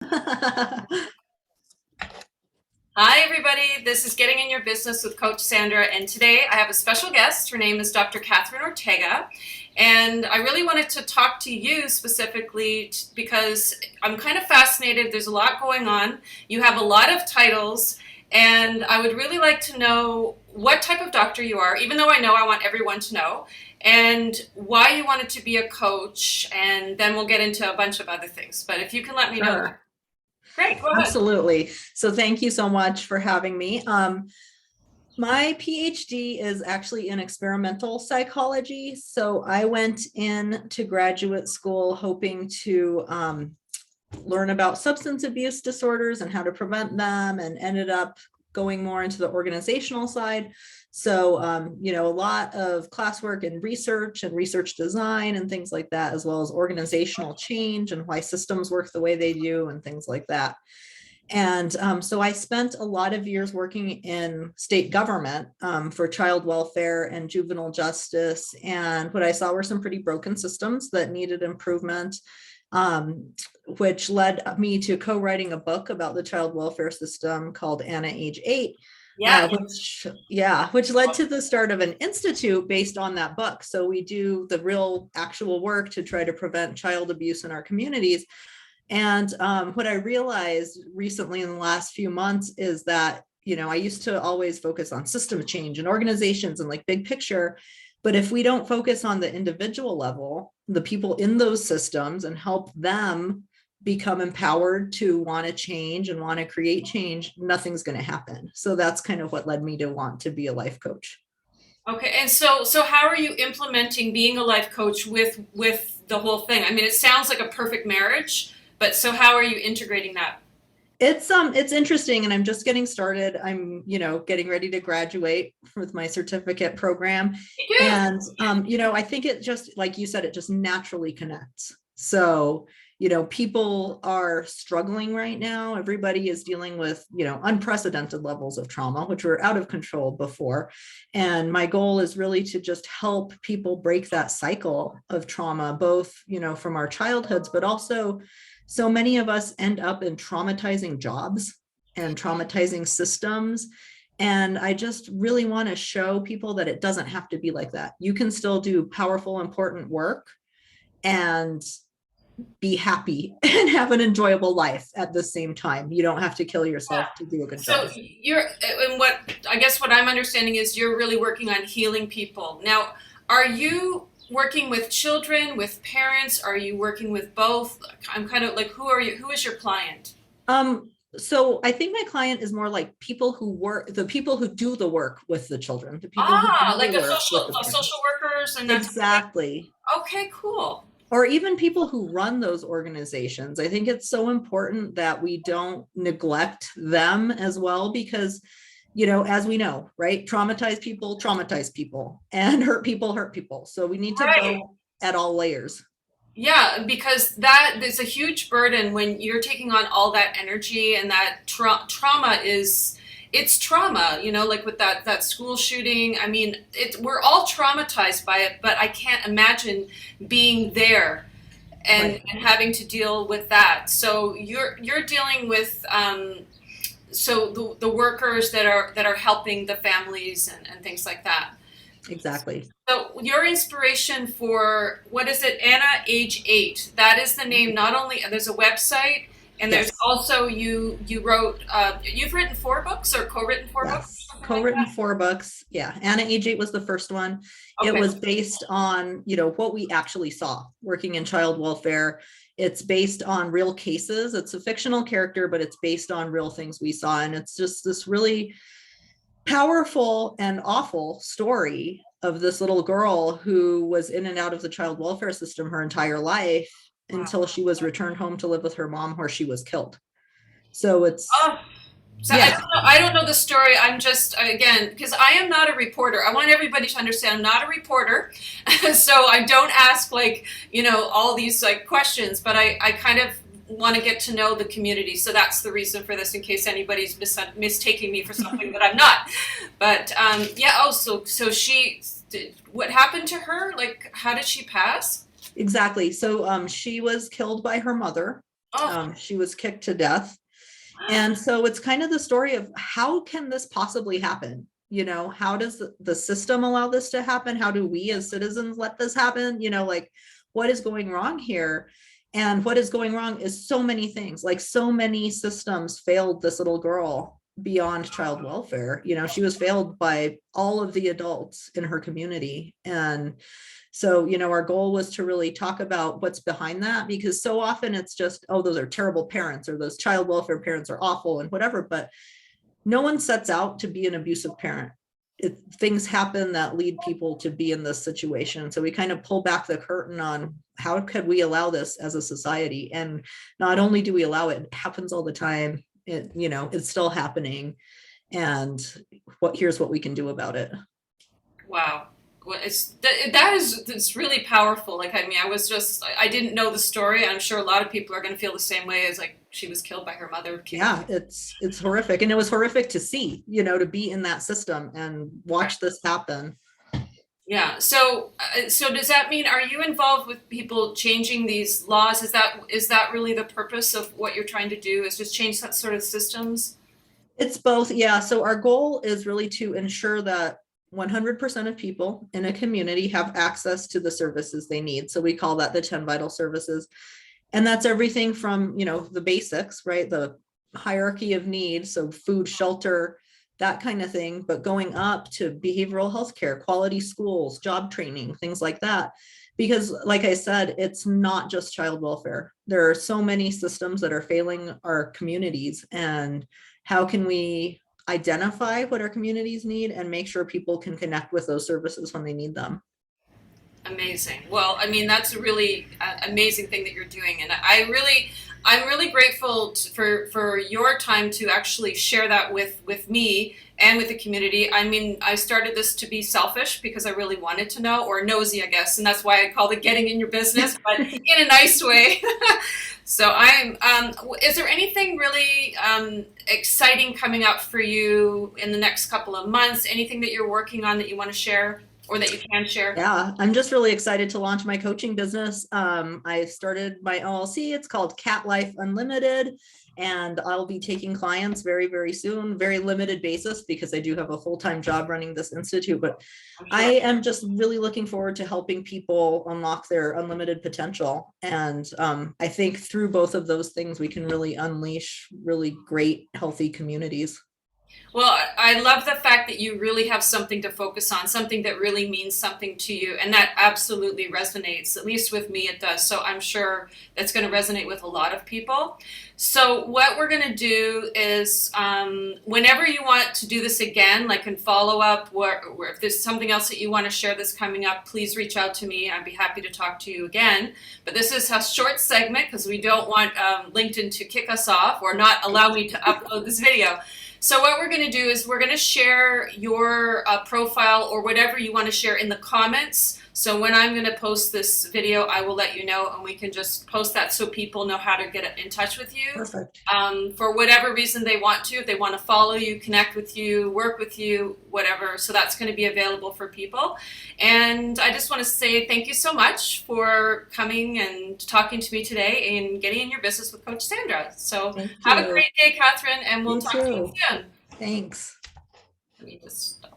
Hi, everybody. This is Getting in Your Business with Coach Sandra, and today I have a special guest. Her name is Dr. Katherine Ortega, and I really wanted to talk to you specifically because I'm kind of fascinated. There's a lot going on. You have a lot of titles, and I would really like to know what type of doctor you are, even though I know I want everyone to know, and why you wanted to be a coach, and then we'll get into a bunch of other things. But if you can let me know. Sure. Great, go ahead. Absolutely. So thank you so much for having me. My PhD is actually in experimental psychology. So I went into graduate school hoping to learn about substance abuse disorders and how to prevent them, and ended up going more into the organizational side. So, a lot of classwork and research design and things like that, as well as organizational change and why systems work the way they do and things like that. And so I spent a lot of years working in state government for child welfare and juvenile justice. And what I saw were some pretty broken systems that needed improvement, which led me to co-writing a book about the child welfare system called Anna Age 8. Yeah. Which led to the start of an institute based on that book. So we do the real actual work to try to prevent child abuse in our communities. And what I realized recently in the last few months is that, I used to always focus on system change and organizations and like big picture. But if we don't focus on the individual level, the people in those systems, and help them become empowered to want to change and want to create change, nothing's going to happen. So that's kind of what led me to want to be a life coach. Okay, and so how are you implementing being a life coach with the whole thing? I mean, it sounds like a perfect marriage, but so how are you integrating that? It's interesting, and I'm just getting started. I'm, getting ready to graduate with my certificate program. Yeah. And I think it just, like you said, it just naturally connects. So, people are struggling right now. Everybody is dealing with, unprecedented levels of trauma, which were out of control before. And my goal is really to just help people break that cycle of trauma, both, from our childhoods, but also so many of us end up in traumatizing jobs and traumatizing systems. And I just really want to show people that it doesn't have to be like that. You can still do powerful, important work and be happy and have an enjoyable life at the same time. You don't have to kill yourself to do a good So job. and what I'm understanding is you're really working on healing people. Now, are you working with children, with parents? Are you working with both? I'm kind of like, who are you? Who is your client? So I think my client is more like the people who do the work with the children, the people who do Ah, the like work with the social parents. workers and that's Exactly. okay, cool. Or even people who run those organizations. I think it's so important that we don't neglect them as well, because, as we know, right, traumatize people, and hurt people. So we need to Right. go at all layers. Yeah, because that is a huge burden when you're taking on all that energy and that trauma is it's trauma, like with that school shooting. I mean, we're all traumatized by it, but I can't imagine being there and, Right. and having to deal with that. So you're dealing with so the workers that are helping the families and things like that. Exactly. So your inspiration for what is it, Anna Age 8? That is the name. Not only there's a website, and there's Yes. also you wrote you've written 4 books or co-written 4 books, Yes, something like co-written that. 4 books. Yeah, Anna Age 8 was the first one. It Okay. was based on, what we actually saw working in child welfare. It's based on real cases. It's a fictional character, but it's based on real things we saw. And it's just this really powerful and awful story of this little girl who was in and out of the child welfare system her entire life Wow. until she was returned home to live with her mom, where she was killed. So it's, Oh, so I don't yeah. know. I don't know the story. I'm just again because I am not a reporter. I want everybody to understand I'm not a reporter, so I don't ask like all these like questions. But I kind of want to get to know the community. So that's the reason for this, in case anybody's mistaking me for something that I'm not. But yeah. Oh, so what happened to her? Like, how did she pass? Exactly. So she was killed by her mother, Oh, She was kicked to death. And so it's kind of the story of how can this possibly happen? How does the system allow this to happen? How do we as citizens let this happen? Like what is going wrong here? And what is going wrong is so many things, like so many systems failed this little girl beyond child welfare. She was failed by all of the adults in her community. And so, our goal was to really talk about what's behind that, because so often it's just, oh, those are terrible parents, or those child welfare parents are awful and whatever, but no one sets out to be an abusive parent. Things happen that lead people to be in this situation. So we kind of pull back the curtain on how could we allow this as a society? And not only do we allow it, it happens all the time. It's still happening. And here's what we can do about it. wow. Well, it's really powerful. Like, I mean, I didn't know the story. I'm sure a lot of people are going to feel the same way as like she was killed by her mother. Yeah, it's horrific. And it was horrific to see, to be in that system and watch this happen. Yeah. So does that mean, are you involved with people changing these laws? Is that really the purpose of what you're trying to do? Is just change that sort of systems? It's both. Yeah. So our goal is really to ensure that 100% of people in a community have access to the services they need. So we call that the 10 vital services. And that's everything from, the basics, right? The hierarchy of needs. So food, shelter, that kind of thing, but going up to behavioral health care, quality schools, job training, things like that. Because like I said, it's not just child welfare. There are so many systems that are failing our communities. And how can we identify what our communities need and make sure people can connect with those services when they need them? Amazing. Well, I mean, that's a really amazing thing that you're doing, and I'm really grateful for your time to actually share that with me and with the community. I mean, I started this to be selfish because I really wanted to know, or nosy, I guess, and that's why I called it "Getting in Your Business," but in a nice way. So I'm. Is there anything really exciting coming up for you in the next couple of months? Anything that you're working on that you want to share? Or that you can share? Yeah, I'm just really excited to launch my coaching business. I started my LLC. It's called Cat Life Unlimited, and I'll be taking clients very, very soon, very limited basis, because I do have a full-time job running this institute. But I am just really looking forward to helping people unlock their unlimited potential. And I think through both of those things, we can really unleash really great, healthy communities. Well, I love the fact that you really have something to focus on, something that really means something to you, and that absolutely resonates. At least with me, it does. So I'm sure that's going to resonate with a lot of people. So what we're going to do is, whenever you want to do this again, like in follow up, or if there's something else that you want to share that's coming up, please reach out to me. I'd be happy to talk to you again. But this is a short segment because we don't want LinkedIn to kick us off or not allow me to upload this video. So what we're going to do is we're going to share your profile or whatever you want to share in the comments. So when I'm going to post this video, I will let you know, and we can just post that so people know how to get in touch with you. Perfect. For whatever reason they want to, if they want to follow you, connect with you, work with you, whatever. So that's going to be available for people. And I just want to say thank you so much for coming and talking to me today and getting in your business with Coach Sandra. So have a great day, Katherine, and we'll talk to you soon. Thanks. Let me just stop.